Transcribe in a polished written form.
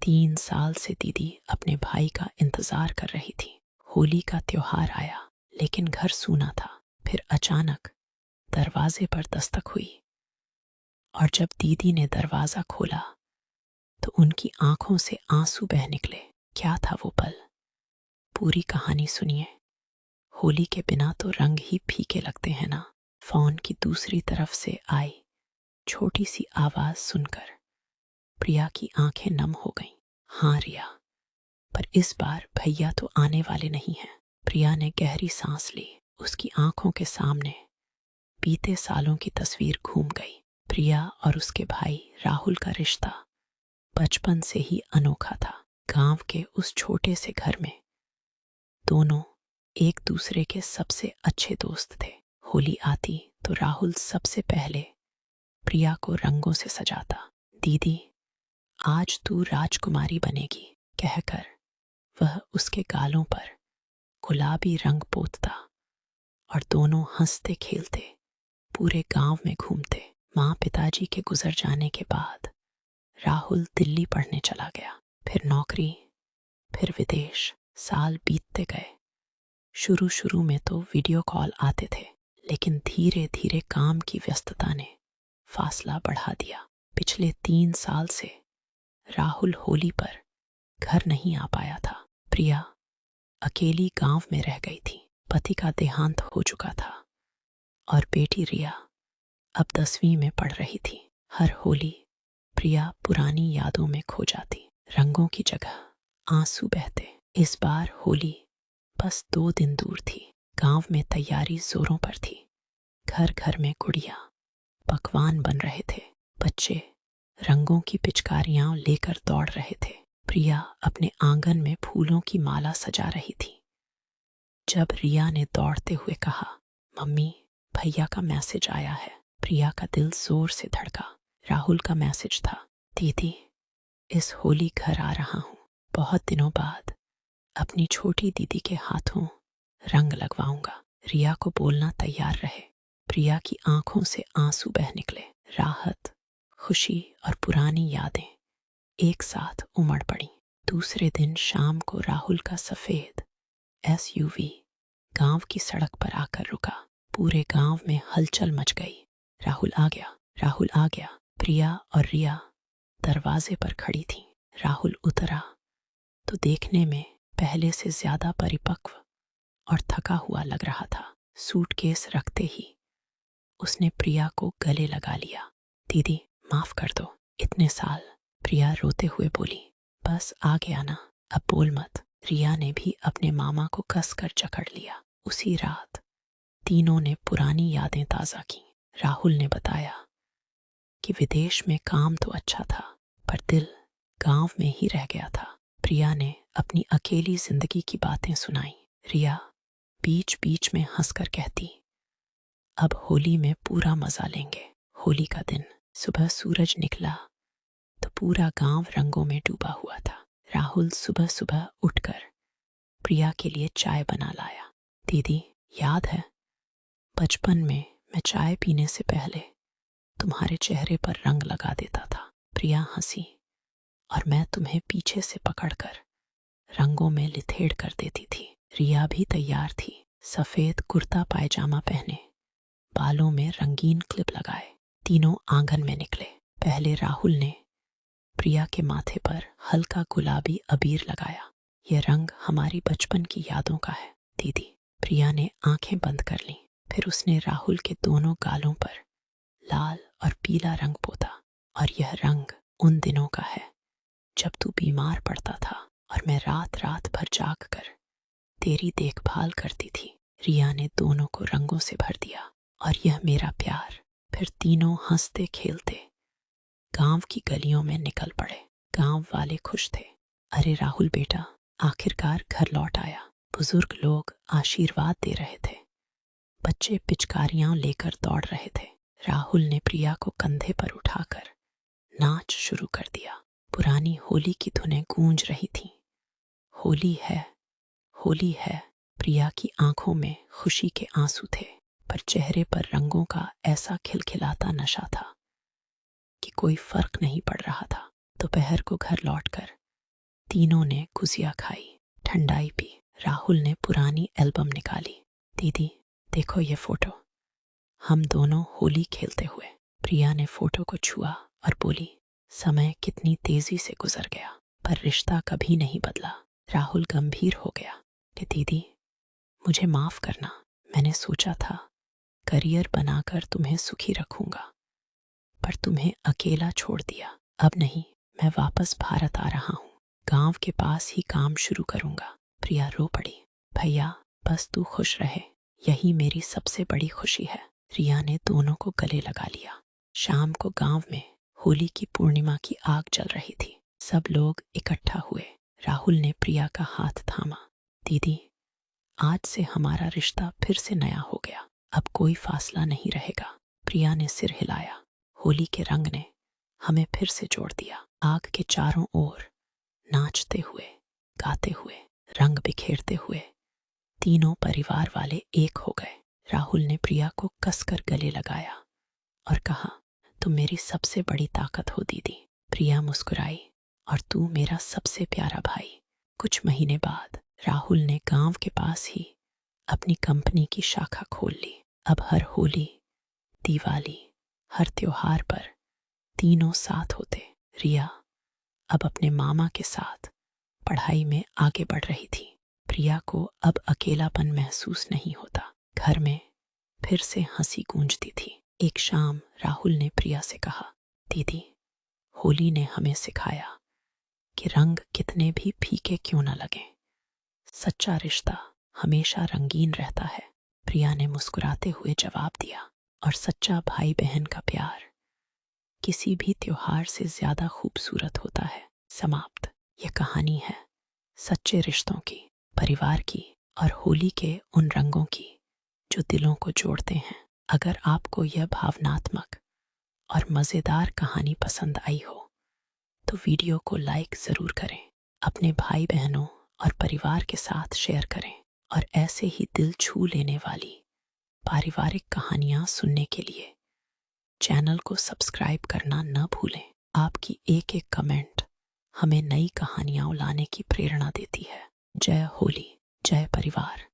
3 साल से दीदी अपने भाई का इंतजार कर रही थी। होली का त्योहार आया लेकिन घर सूना था। फिर अचानक दरवाजे पर दस्तक हुई और जब दीदी ने दरवाजा खोला तो उनकी आंखों से आंसू बह निकले। क्या था वो पल? पूरी कहानी सुनिए। होली के बिना तो रंग ही फीके लगते हैं ना। फोन की दूसरी तरफ से आई छोटी सी आवाज सुनकर प्रिया की आंखें नम हो गईं। हाँ रिया, पर इस बार भैया तो आने वाले नहीं हैं। प्रिया ने गहरी सांस ली। उसकी आंखों के सामने बीते सालों की तस्वीर घूम गई। प्रिया और उसके भाई राहुल का रिश्ता बचपन से ही अनोखा था। गांव के उस छोटे से घर में दोनों एक दूसरे के सबसे अच्छे दोस्त थे। होली आती तो राहुल सबसे पहले प्रिया को रंगों से सजाता। दीदी, आज तू राजकुमारी बनेगी कहकर वह उसके गालों पर गुलाबी रंग पोतता और दोनों हंसते खेलते पूरे गांव में घूमते। माँ पिताजी के गुजर जाने के बाद राहुल दिल्ली पढ़ने चला गया। फिर नौकरी, फिर विदेश। साल बीतते गए। शुरू शुरू में तो वीडियो कॉल आते थे लेकिन धीरे धीरे काम की व्यस्तता ने फासला बढ़ा दिया। पिछले 3 साल से राहुल होली पर घर नहीं आ पाया था। प्रिया अकेली गांव में रह गई थी। पति का देहांत हो चुका था और बेटी रिया अब 10वीं में पढ़ रही थी। हर होली प्रिया पुरानी यादों में खो जाती। रंगों की जगह आंसू बहते। इस बार होली बस 2 दिन दूर थी। गांव में तैयारी जोरों पर थी। घर घर में गुड़िया पकवान बन रहे थे। बच्चे रंगों की पिचकारियां लेकर दौड़ रहे थे। प्रिया अपने आंगन में फूलों की माला सजा रही थी। जब रिया ने दौड़ते हुए कहा, मम्मी भैया का मैसेज आया है, प्रिया का दिल जोर से धड़का। राहुल का मैसेज था, दीदी इस होली घर आ रहा हूं। बहुत दिनों बाद अपनी छोटी दीदी के हाथों रंग लगवाऊंगा। रिया को बोलना तैयार रहे। प्रिया की आंखों से आंसू बह निकले। राहत, खुशी और पुरानी यादें एक साथ उमड़ पड़ी। दूसरे दिन शाम को राहुल का सफेद SUV गांव की सड़क पर आकर रुका। पूरे गांव में हलचल मच गई। राहुल आ गया, राहुल आ गया। प्रिया और रिया दरवाजे पर खड़ी थीं। राहुल उतरा तो देखने में पहले से ज्यादा परिपक्व और थका हुआ लग रहा था। सूटकेस रखते ही उसने प्रिया को गले लगा लिया। दीदी माफ कर दो, इतने साल। प्रिया रोते हुए बोली, बस आ गया ना, अब बोल मत। रिया ने भी अपने मामा को कसकर जकड़ लिया। उसी रात तीनों ने पुरानी यादें ताज़ा की। राहुल ने बताया कि विदेश में काम तो अच्छा था पर दिल गांव में ही रह गया था। प्रिया ने अपनी अकेली जिंदगी की बातें सुनाई। रिया बीच बीच में हंसकर कहती, अब होली में पूरा मजा लेंगे। होली का दिन सुबह सूरज निकला तो पूरा गांव रंगों में डूबा हुआ था। राहुल सुबह सुबह उठकर प्रिया के लिए चाय बना लाया। दीदी याद है बचपन में मैं चाय पीने से पहले तुम्हारे चेहरे पर रंग लगा देता था। प्रिया हंसी और मैं तुम्हें पीछे से पकड़कर रंगों में लिथेड़ कर देती थी। रिया भी तैयार थी, सफेद कुर्ता पायजामा पहने, बालों में रंगीन क्लिप लगाए। तीनों आंगन में निकले। पहले राहुल ने प्रिया के माथे पर हल्का गुलाबी अबीर लगाया। यह रंग हमारी बचपन की यादों का है दीदी। प्रिया ने आंखें बंद कर लीं। फिर उसने राहुल के दोनों गालों पर लाल और पीला रंग पोता। और यह रंग उन दिनों का है जब तू बीमार पड़ता था और मैं रात रात भर जाग कर तेरी देखभाल करती थी। रिया ने दोनों को रंगों से भर दिया और यह मेरा प्यार। फिर तीनों हंसते खेलते गांव की गलियों में निकल पड़े। गांव वाले खुश थे। अरे राहुल बेटा आखिरकार घर लौट आया। बुजुर्ग लोग आशीर्वाद दे रहे थे। बच्चे पिचकारियां लेकर दौड़ रहे थे। राहुल ने प्रिया को कंधे पर उठाकर नाच शुरू कर दिया। पुरानी होली की धुनें गूंज रही थीं। होली है, होली है। प्रिया की आंखों में खुशी के आंसू थे पर चेहरे पर रंगों का ऐसा खिलखिलाता नशा था कि कोई फर्क नहीं पड़ रहा था। दोपहर को घर लौटकर तीनों ने गुजिया खाई, ठंडाई पी। राहुल ने पुरानी एल्बम निकाली। दीदी देखो ये फोटो, हम दोनों होली खेलते हुए। प्रिया ने फोटो को छुआ और बोली, समय कितनी तेजी से गुजर गया, पर रिश्ता कभी नहीं बदला। राहुल गंभीर हो गया कि दीदी मुझे माफ करना, मैंने सोचा था करियर बनाकर तुम्हें सुखी रखूंगा, पर तुम्हें अकेला छोड़ दिया। अब नहीं, मैं वापस भारत आ रहा हूँ, गांव के पास ही काम शुरू करूंगा। प्रिया रो पड़ी। भैया बस तू खुश रहे, यही मेरी सबसे बड़ी खुशी है। रिया ने दोनों को गले लगा लिया। शाम को गांव में होली की पूर्णिमा की आग जल रही थी। सब लोग इकट्ठा हुए। राहुल ने प्रिया का हाथ थामा। दीदी आज से हमारा रिश्ता फिर से नया हो गया, अब कोई फासला नहीं रहेगा। प्रिया ने सिर हिलाया। होली के रंग ने हमें फिर से जोड़ दिया। आग के चारों ओर नाचते हुए, गाते हुए, रंग बिखेरते हुए तीनों परिवार वाले एक हो गए। राहुल ने प्रिया को कसकर गले लगाया और कहा, तुम मेरी सबसे बड़ी ताकत हो दीदी। प्रिया मुस्कुराई, और तू मेरा सबसे प्यारा भाई। कुछ महीने बाद राहुल ने गांव के पास ही अपनी कंपनी की शाखा खोल ली। अब हर होली, दिवाली, हर त्योहार पर तीनों साथ होते। रिया अब अपने मामा के साथ पढ़ाई में आगे बढ़ रही थी। प्रिया को अब अकेलापन महसूस नहीं होता। घर में फिर से हंसी गूंजती थी। एक शाम राहुल ने प्रिया से कहा, दीदी होली ने हमें सिखाया कि रंग कितने भी फीके क्यों न लगें, सच्चा रिश्ता हमेशा रंगीन रहता है। प्रिया ने मुस्कुराते हुए जवाब दिया, और सच्चा भाई बहन का प्यार किसी भी त्योहार से ज्यादा खूबसूरत होता है। समाप्त। यह कहानी है सच्चे रिश्तों की, परिवार की और होली के उन रंगों की जो दिलों को जोड़ते हैं। अगर आपको यह भावनात्मक और मज़ेदार कहानी पसंद आई हो तो वीडियो को लाइक ज़रूर करें, अपने भाई बहनों और परिवार के साथ शेयर करें, और ऐसे ही दिल छू लेने वाली पारिवारिक कहानियाँ सुनने के लिए चैनल को सब्सक्राइब करना न भूलें। आपकी एक एक कमेंट हमें नई कहानियाँ लाने की प्रेरणा देती है। जय होली, जय परिवार।